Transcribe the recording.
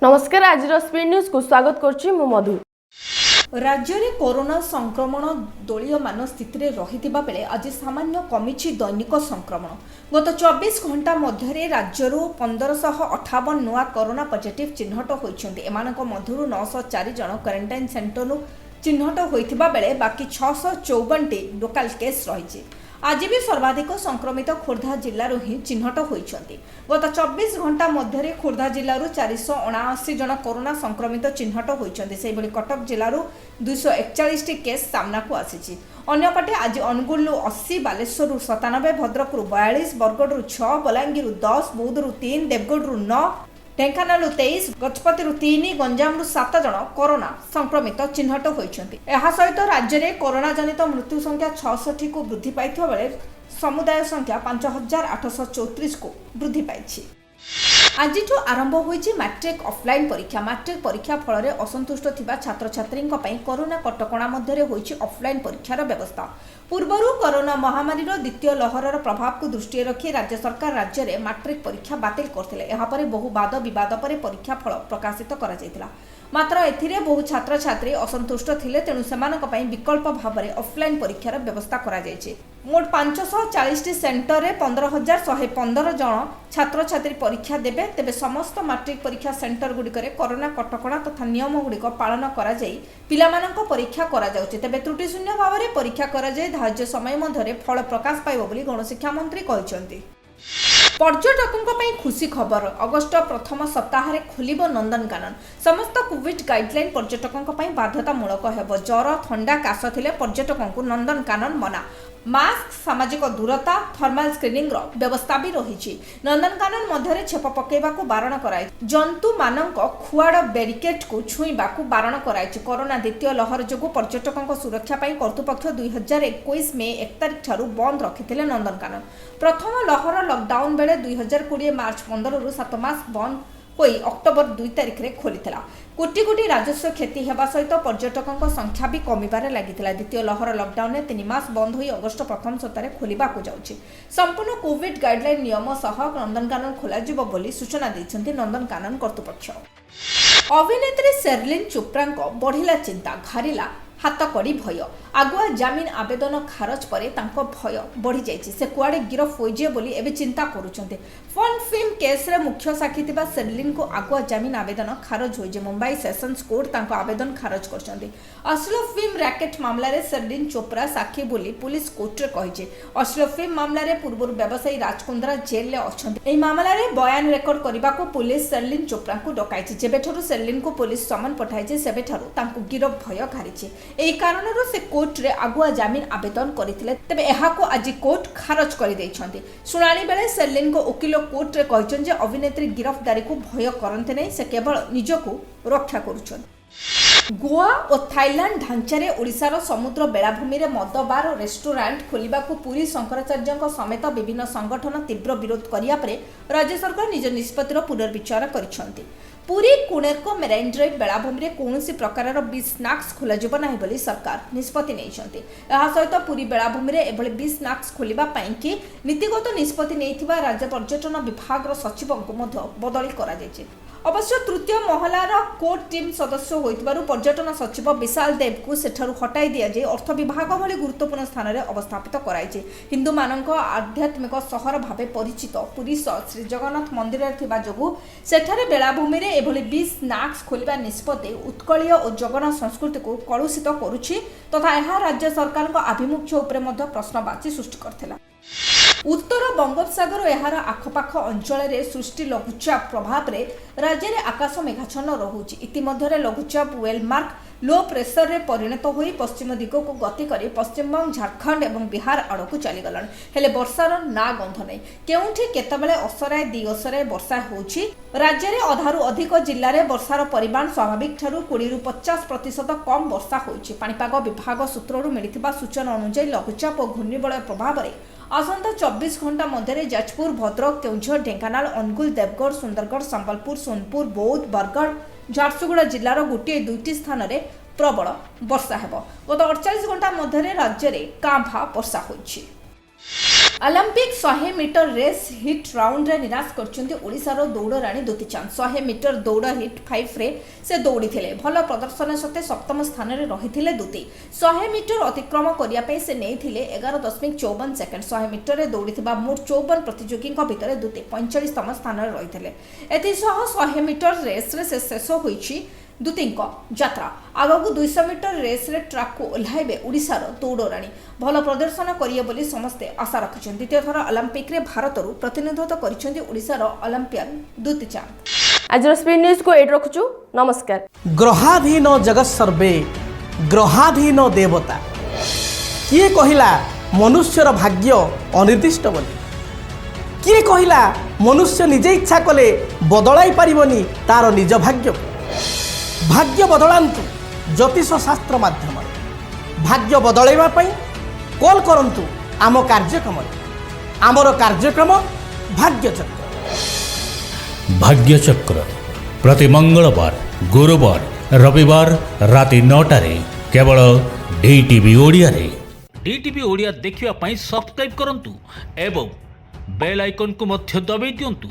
नमस्कार आज speed news को स्वागत करछि मु मधु। राज्य में कोरोना संक्रमण दलीयमान स्थित रही बेले आज सामान्य कमिछि दैनिक संक्रमण। गत 24 घंटा मध्य राज्य 1558 नुआ कोरोना पॉजिटिव चिन्हट होइछन्ति। एमानक मध्यरु 904 जन क्वारंटाइन सेंटर चिन्हट होइथिबा बेले बाकी 654 लोकल केस रही। आज भी सर्वाधिक संक्रमित खोर्धा जिल्लारू ही चिन्हट होइछन्ति। गत 24 घंटा मध्य खोर्धा जिल्लारू 479 जन कोरोना संक्रमित चिन्हट होइछन्ति। सेहि भली कटक जिल्लारू 241 केस सामना को आसीछि। अन्यपटे आज अनुगुल 80, बालेश्वर 97, भद्रक 42, बरगढ़ 6, बलांगीर 10, बौद्ध 3, देवगढ़ 9, ढेंकानाल 23, गजपति 3, गंजाम 7 जन कोरोना संक्रमित चिन्हट होइछन्ति। एहा सहित राज्य में कोरोना जनित मृत्यु संख्या 66 को वृद्धि पाइथिबा बेले समुदाय संख्या 5834 को वृद्धि पाइछि। आज आरंभ होइछि मैट्रिक ऑफलाइन परीक्षा। मैट्रिक परीक्षा फल रे असंतुष्ट थिबा छात्र छात्री कोरोना कटकणा मध्य होइछि ऑफलाइन परीक्षार व्यवस्था। पूर्वरु कोरोना महामारी द्वितीय लहरर प्रभाव को दृष्टि रखी राज्य सरकार राज्य में मैट्रिक परीक्षा बातिल करथिले। एहा परे बहु वाद विवाद पर परीक्षा फल प्रकाशित करा जायतिला। मात्र एथिरे बहु छात्र छात्री असंतुष्ट थिले, तेणु सेमानक पई विकल्प भाव में ऑफलाइन परीक्षार व्यवस्था करा जायछि। मोट 540 सेंटर रे 15115 जन छात्र छात्री परीक्षा देबे। तेबे समस्त मैट्रिक परीक्षा सेंटर गुड़िकरे कोरोना कटकणा तथा नियम गुड़िक पालन करा जाई पिलामानक परीक्षा करा जाउछि। तेबे त्रुटि शून्य भाव में परीक्षा करा जाई धार्य समय मध्य फल प्रकाश पाइब बोली गणशिक्षा मंत्री कहिसंति। पर्यटकों खुशी खबर, अगस्ट प्रथम सप्ताह खोल नंदनकानन। समस्त कोविड गाइडलाइन पर्यटकों बाध्यतामूलक हेब। ज्वर, थंडा, काश थिले पर्यटकों को नंदनकानन मना। मास्क, सामाजिक दूरता, थर्माल स्क्रीनिंग व्यवस्था भी रही। नंदनकानन मध्य छेप पकेबा को बारण कराई। जंतु मानक खुआड़ बेरिकेड को छुईबा को बारण कराई। कोरोना द्वितीय लहर जोगु पर्यटकों सुरक्षा पाई कर्तृपक्ष 2021 मे 1 तारिख ठारू बंद रखिथिले नंदनकानन। प्रथम लहर लॉकडाउन बेले 2020 मार्च 15 रु 7 मास बंद होई अक्टोबर 2 तारिख रे खोलिथिला। कोटी कोटी राजस्व क्षति हेबा सहित पर्यटकों संख्या भी कमिबारे लागिथिला। द्वितीय लहर लॉकडाउन 3 मास बंद होई अगस्ट प्रथम सप्ताह खोलिबा को जाउछि। संपूर्ण कोविड गाइडलाइन नियम सह नंदनकानन खोला जिवो बोली सूचना दैछन्ति नंदनकानन कर्तृपक्ष। अभिनेत्री शेरलिन चोप्रा बढ़िला चिंता, घारिला हाथकड़ी भय। आगुआ जमीन आवेदन खारज पर भय बढ़ी जाइए। से कुआड़े गिरफ होइजे बोली एबे चिंता करुछन्ते। फन फिल्म केस रे मुख्य साक्षी थिबा शेरलिन को आगुआ जमीन आवेदन खारज होइजे। मुंबई सेशंस कोर्ट तांको आवेदन खारज करछन्ते। अश्लील फिल्म रैकेट मामला रे शेरलिन चोप्रा साक्षी बोली पुलिस कोर्ट रे कहिजे। अश्लील फिल्म मामला रे पूर्व व्यवसायी राजकुंद्रा जेल रे अछन्ते। एही मामला रे बयान रेकर्ड करबा को पुलिस शेरलिन चोप्रा को डकाइछि। जेबेठरु शेरलिन को पुलिस समन पठाइছে सेबेठरु तांको गिरफ भय घारिछि। एही कारणरू से कोर्ट रे आगुआ जमीन आवेदन करथिले। तबे एहाको आज कोर्ट खारज कर दैछन्ति। सुनानी बेले शेरलिन को वकील कोर्ट रे कहछन जे अभिनेत्री गिरफ्तारी को भय करन्ते नै, से केवल निजको रक्षा करूछन। गोवा और थाईलैंड ढांचारे ओडिशार समुद्र बेलाभूमि रे मद बार और रेस्टोरेंट खोलिबा को पुरी शंकराचार्य समेत विभिन्न संगठन तीव्र विरोध करिया परे राज्य सरकार निज निष्पत्तिर पुनर्विचार करिसंति। पुरी कोणार्क मेराइन ड्राइव बेलाभूमि रे कौनसी प्रकार बीच स्नाक्स खोलाजिब नाही बोली सरकार निष्पत्ति नेइछन्ति। एहा सहित पुरी बेलाभूमि रे एभली बीच स्नाक्स खोलिबा पई कि नीतिगत निष्पत्ति नेइथिबा राज्य पर्यटन विभाग सचिवଙ୍କୁ ମଧ୍ୟ बदली करा जायछि। अवश्य तृतीय महलार कोर्ट टीम सदस्य होइतबारु पर्यटन सचिव विशाल देव को सेठारु हटाई दिया जाय अर्थ विभाग भली गुरुत्वपूर्ण स्थान रे अवस्थापित कराइछि। हिंदू मानक आध्यात्मिक सहर भावे परिचित पुरी श्री जगन्नाथ मंदिर थिबा जोगु सेठारे बेलाभूमि रे एभली बीच स्नाक्स खोलिबा निष्पत्ति उत्कलीय और जगन्नाथ संस्कृति को कलुषित करुछि तथा एहा राज्य सरकार आभिमुख्य उपरे ମଧ୍ୟ प्रश्नवाची सृष्टि करथिला। उत्तर बंगोपसागर और यार आखपाख अंचल में सृष्टि लघुचाप प्रभाव में राज्य में आकाश मेघाच्छन्न रहुछि। इतिमध्य लघुचाप वेलमार्क लो प्रेसर रे परिणत होई पश्चिम दिग को गति करी पश्चिमबंग, झारखंड और बिहार आड़क चलीगलान। हेले वर्षार ना गंध नहीं। केउठी केतबेले असराय दी असराय वर्षा होउछि। राज्य में अधारु अधिक जिल्ला रे वर्षार परिमाण स्वाभाविक ठारू 20 रु 50% कम वर्षा होइछि। पाणीपाग विभाग सूत्ररु मिलिथिबा सूचना अनुसार लघुचाप और घूर्णिबलय प्रभाव में आसंता 24 घंटा मध्य जाजपुर, भद्रक, केउझर, ढेंकानाल, अनुगुल, देवगढ़, सुंदरगढ़, संबलपुर, सोनपुर, बौद्ध, बरगढ़, झारसुगुड़ा जिलार गोटे दुईटी स्थान में प्रबल वर्षा हेब। गत 48 घंटा मध्य राज्य में कां भां वर्षा होइछि। ଅଲିମ୍ପିକ୍ 100 ମିଟର ରେସ୍ ହିଟ୍ ରାଉଣ୍ଡରେ ନିରାଶ କରିଛନ୍ତି ଓଡ଼ିଶାର ଦୌଡ଼ରାଣୀ ଦୁତି ଚାନ୍ଦ। 100 ମିଟର ଦୌଡ଼ ହିଟ୍ 5ରେ ସେ ଦୌଡ଼ିଥିଲେ। ଭଲ ପ୍ରଦର୍ଶନ ସତ୍ତ୍ୱେ ସପ୍ତମ ସ୍ଥାନରେ ରହିଥିଲେ ଦୁତି। 100 ମିଟର ଅତିକ୍ରମ କରିବା ପାଇଁ ସେ ନେଇଥିଲେ 11.54 ସେକେଣ୍ଡ। 100 ମିଟରରେ ଦୌଡ଼ିଥିବା ମୋଟ 54 ପ୍ରତିଯୋଗୀଙ୍କ ଭିତରେ ଦୁତି 45ତମ ସ୍ଥାନରେ ରହିଥିଲେ। ଏଥିସହ 100 ମିଟର ରେସ୍ରେ ସେ ଶେଷ ହୋଇଛି ଦୁତିଙ୍କ ଯାତ୍ରା। ଆଗକୁ 200 ମିଟର ରେସ୍ରେ ଟ୍ରାକ୍କୁ ଓହ୍ଲାଇବେ ଓଡ଼ିଶାର ଦୌଡ଼ରାଣୀ। ଭଲ ପ୍ରଦର୍ଶନ କରିବେ ବୋଲି ସମସ୍ତେ ଆଶା ରଖିଛନ୍ତି। ଦ୍ୱିତୀୟ ଥର ଅଲିମ୍ପିକ୍ରେ ଭାରତରୁ ପ୍ରତିନିଧିତ୍ୱ କରିଛନ୍ତି ଓଡ଼ିଶାର ଅଲିମ୍ପିଆନ୍ ଦୁତି ଚାନ୍ଦ। ଆଜିର ସ୍ପିଡ୍ ନ୍ୟୁଜ୍କୁ ଏଇଠି ରଖୁଛୁ। ନମସ୍କାର। ଗ୍ରହାଧୀନ ଜଗତ୍ ସର୍ବେ ଗ୍ରହାଧୀନ ଦେବତା। କିଏ କହିଲା ମନୁଷ୍ୟର ଭାଗ୍ୟ ଅନିର୍ଦ୍ଦିଷ୍ଟ ବୋଲି? କିଏ କହିଲା ମନୁଷ୍ୟ ନିଜେ ଇଚ୍ଛା କଲେ ବଦଳାଇ ପାରିବନି ତାର ନିଜ ଭାଗ୍ୟକୁ? ଭାଗ୍ୟ ବଦଳାନ୍ତୁ ଜ୍ୟୋତିଷ ଶାସ୍ତ୍ର ମାଧ୍ୟମରେ। ଭାଗ୍ୟ ବଦଳାଇବା ପାଇଁ କଲ୍ କରନ୍ତୁ ଆମ କାର୍ଯ୍ୟକ୍ରମରେ। ଆମର କାର୍ଯ୍ୟକ୍ରମ ଭାଗ୍ୟଚକ୍ର। ଭାଗ୍ୟଚକ୍ର ପ୍ରତି ମଙ୍ଗଳବାର, ଗୁରୁବାର, ରବିବାର ରାତି 9ଟାରେ କେବଳ DTV ଓଡ଼ିଆରେ। DTV ଓଡ଼ିଆ ଦେଖିବା ପାଇଁ ସବସ୍କ୍ରାଇବ୍ କରନ୍ତୁ ଏବଂ ବେଲ୍ ଆଇକନ୍କୁ ମଧ୍ୟ ଦବାଇ ଦିଅନ୍ତୁ।